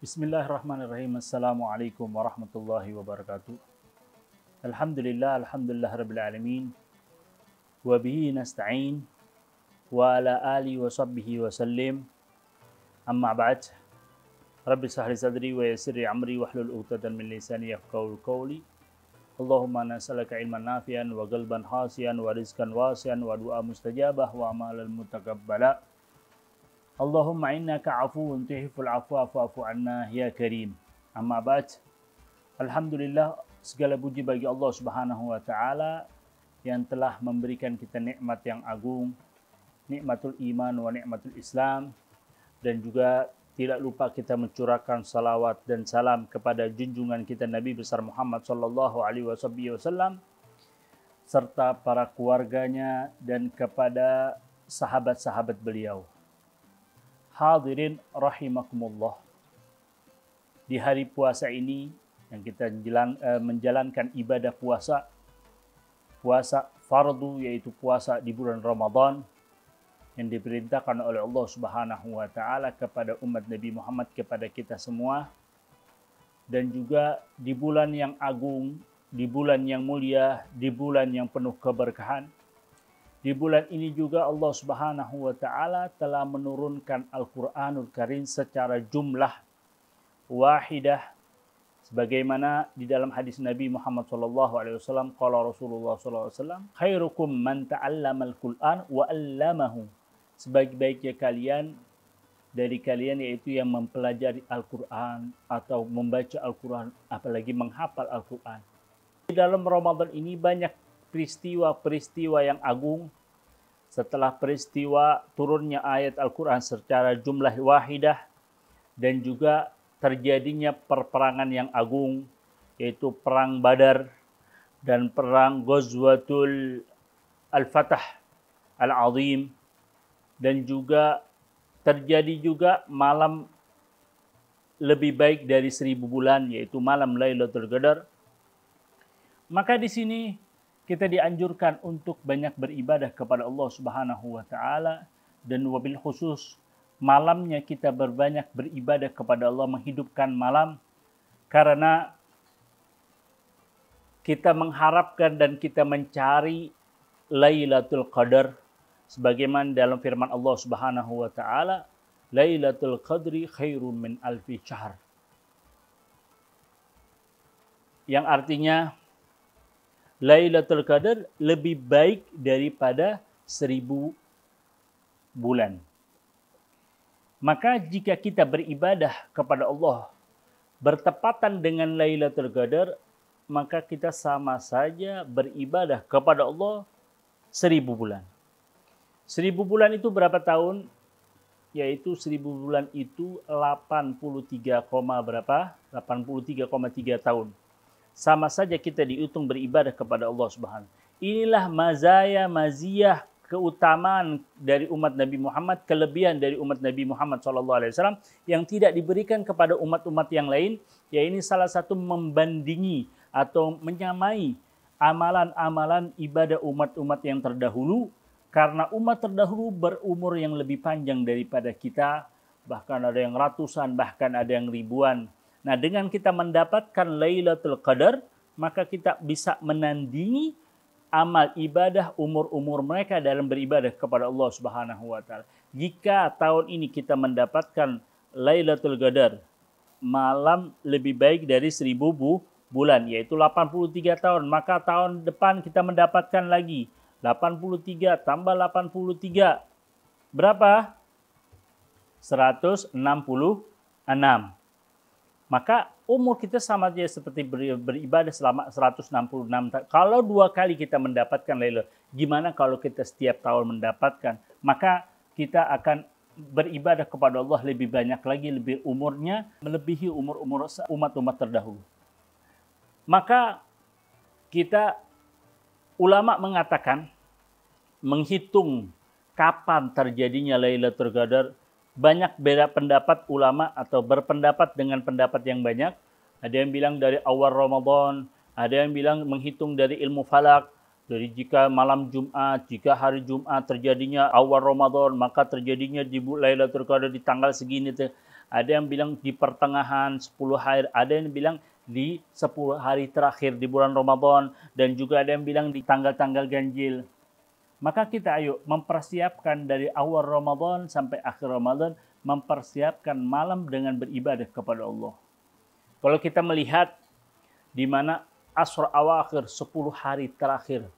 Bismillahirrahmanirrahim. Assalamualaikum warahmatullahi wabarakatuh. Alhamdulillah rabbil alamin. Wa bihi nasta'in. Wa ala alihi wa sahbihi wa sallim. Amma ba'd. Rabbi shrah li sadri wa yassir li amri wahlul 'uqdatam min lisani yafqahu qawli. Allahumma nas'aluka ilman nafi'an wa qalban khashian wa rizqan wasi'an wa du'a mustajabah wa amalan mutaqabbala. Allahumma innaka afuwun tuhibbul afwa fa'fu anna ya karim. Amma ba'd. Alhamdulillah, segala puji bagi Allah Subhanahu wa taala yang telah memberikan kita nikmat yang agung, nikmatul iman wa nikmatul Islam, dan juga tidak lupa kita mencurahkan salawat dan salam kepada junjungan kita Nabi besar Muhammad sallallahu alaihi wasallam serta para keluarganya dan kepada sahabat-sahabat beliau. Hadirin rahimakumullah. Di hari puasa ini yang kita menjalankan ibadah puasa fardu, yaitu puasa di bulan Ramadan yang diperintahkan oleh Allah Subhanahu wa taala kepada umat Nabi Muhammad, kepada kita semua, dan juga di bulan yang agung, di bulan yang mulia, di bulan yang penuh keberkahan. Di bulan ini juga Allah Subhanahu wa taala telah menurunkan Al-Qur'anul Karim secara jumlah wahidah, sebagaimana di dalam hadis Nabi Muhammad sallallahu alaihi wasallam, qala Rasulullah sallallahu alaihi wasallam, khairukum man ta'allamal Qur'an wa 'allamahu. Sebaik-baiknya dari kalian yaitu yang mempelajari Al-Qur'an atau membaca Al-Qur'an, apalagi menghafal Al-Qur'an. Di dalam Ramadan ini banyak peristiwa-peristiwa yang agung. Setelah peristiwa turunnya ayat Al-Quran secara jumlah wahidah dan juga terjadinya perperangan yang agung, yaitu perang Badar dan perang Ghazwatul Al-Fatah Al-Azim, dan juga terjadi juga malam lebih baik dari 1000 bulan, yaitu malam Lailatul Qadar. Maka di sini kita dianjurkan untuk banyak beribadah kepada Allah Subhanahu wa taala, dan wabil khusus malamnya kita berbanyak beribadah kepada Allah, menghidupkan malam, karena kita mengharapkan dan kita mencari Lailatul Qadar sebagaimana dalam firman Allah Subhanahu wa taala, Lailatul Qadri khairum min alfi syahr. Yang artinya Lailatul Qadar lebih baik daripada 1000 bulan. Maka jika kita beribadah kepada Allah bertepatan dengan Lailatul Qadar, maka kita sama saja beribadah kepada Allah 1000 bulan. 1000 bulan itu berapa tahun? Yaitu 1000 bulan itu 83,3 tahun. Sama saja kita dihitung beribadah kepada Allah Subhanahu. Inilah maziyah, keutamaan dari umat Nabi Muhammad, kelebihan dari umat Nabi Muhammad SAW yang tidak diberikan kepada umat-umat yang lain. Ya, ini salah satu membandingi atau menyamai amalan-amalan ibadah umat-umat yang terdahulu, karena umat terdahulu berumur yang lebih panjang daripada kita, bahkan ada yang ratusan, bahkan ada yang ribuan. Nah, dengan kita mendapatkan Lailatul Qadar, maka kita bisa menandingi amal ibadah umur-umur mereka dalam beribadah kepada Allah Subhanahu wa taala. Jika tahun ini kita mendapatkan Lailatul Qadar, malam lebih baik dari 1000 bulan, yaitu 83 tahun, maka tahun depan kita mendapatkan lagi 83 tambah 83. Berapa? 166. Maka umur kita sama saja seperti beribadah selama 166 tahun. Kalau 2 kali kita mendapatkan Lailatul, gimana kalau kita setiap tahun mendapatkan? Maka kita akan beribadah kepada Allah lebih banyak lagi, lebih umurnya melebihi umur-umur umat-umat terdahulu. Maka ulama mengatakan, menghitung kapan terjadinya Lailatul Qadar, banyak beda pendapat ulama atau berpendapat dengan pendapat yang banyak. Ada yang bilang dari awal Ramadan, ada yang bilang menghitung dari ilmu falak, dari jika malam Jumat, jika hari Jumat terjadinya awal Ramadan, maka terjadinya di Lailatul Qadar di tanggal segini. ada yang bilang di pertengahan 10 hari, ada yang bilang di 10 hari terakhir di bulan Ramadan, dan juga ada yang bilang di tanggal-tanggal ganjil. Maka kita ayo mempersiapkan dari awal Ramadan sampai akhir Ramadan, mempersiapkan malam dengan beribadah kepada Allah. Kalau kita melihat di mana Ashr Awakhir, 10 hari terakhir,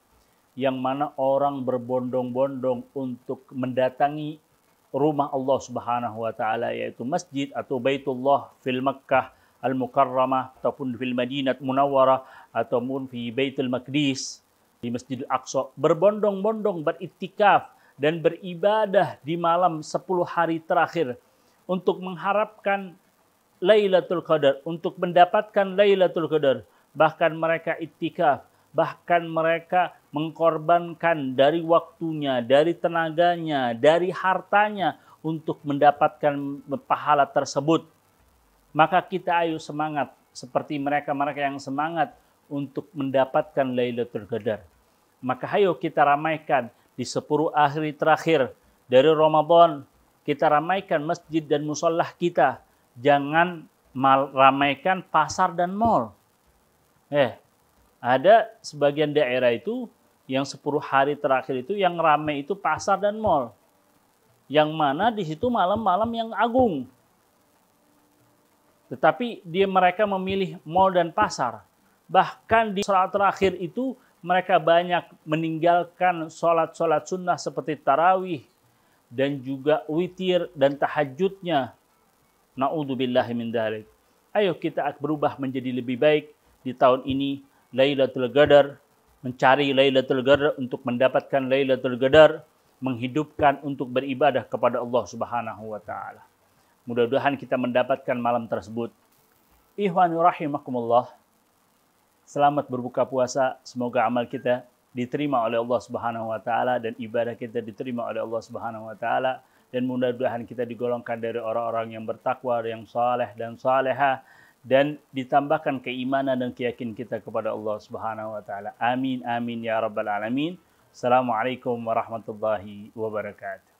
yang mana orang berbondong-bondong untuk mendatangi rumah Allah Subhanahu wa taala, yaitu masjid atau Baitullah fil Makkah Al-Mukarramah, ataupun fil Madinah Munawwarah, ataupun di Baitul Maqdis di Masjidil Aqsa, berbondong-bondong beriktikaf dan beribadah di malam 10 hari terakhir untuk mengharapkan Lailatul Qadar, untuk mendapatkan Lailatul Qadar. Bahkan mereka iktikaf, bahkan mereka mengkorbankan dari waktunya, dari tenaganya, dari hartanya untuk mendapatkan pahala tersebut. Maka kita ayo semangat seperti mereka-mereka yang semangat untuk mendapatkan Lailatul Qadar. Maka ayo kita ramaikan di 10 hari terakhir dari Ramadan, kita ramaikan masjid dan musallah kita. Jangan ramaikan pasar dan mal. Ada sebagian daerah itu yang 10 hari terakhir itu yang ramai itu pasar dan mal. Yang mana di situ malam-malam yang agung. Tetapi mereka memilih mal dan pasar. Bahkan di salat terakhir itu mereka banyak meninggalkan sholat-sholat sunnah seperti tarawih dan juga witir dan tahajudnya. Na'udzubillahi min dzalik. Ayo kita berubah menjadi lebih baik di tahun ini. Lailatul Qadar, mencari Lailatul Qadar untuk mendapatkan Lailatul Qadar, menghidupkan untuk beribadah kepada Allah Subhanahu wa taala. Mudah-mudahan kita mendapatkan malam tersebut. Ikhwani rahimakumullah. Selamat berbuka puasa. Semoga amal kita diterima oleh Allah Subhanahu wa taala dan ibadah kita diterima oleh Allah Subhanahu wa taala, dan mudah-mudahan kita digolongkan dari orang-orang yang bertakwa, yang saleh dan salehah, dan ditambahkan keimanan dan keyakinan kita kepada Allah Subhanahu wa taala. Amin amin ya rabbal alamin. Assalamualaikum warahmatullahi wabarakatuh.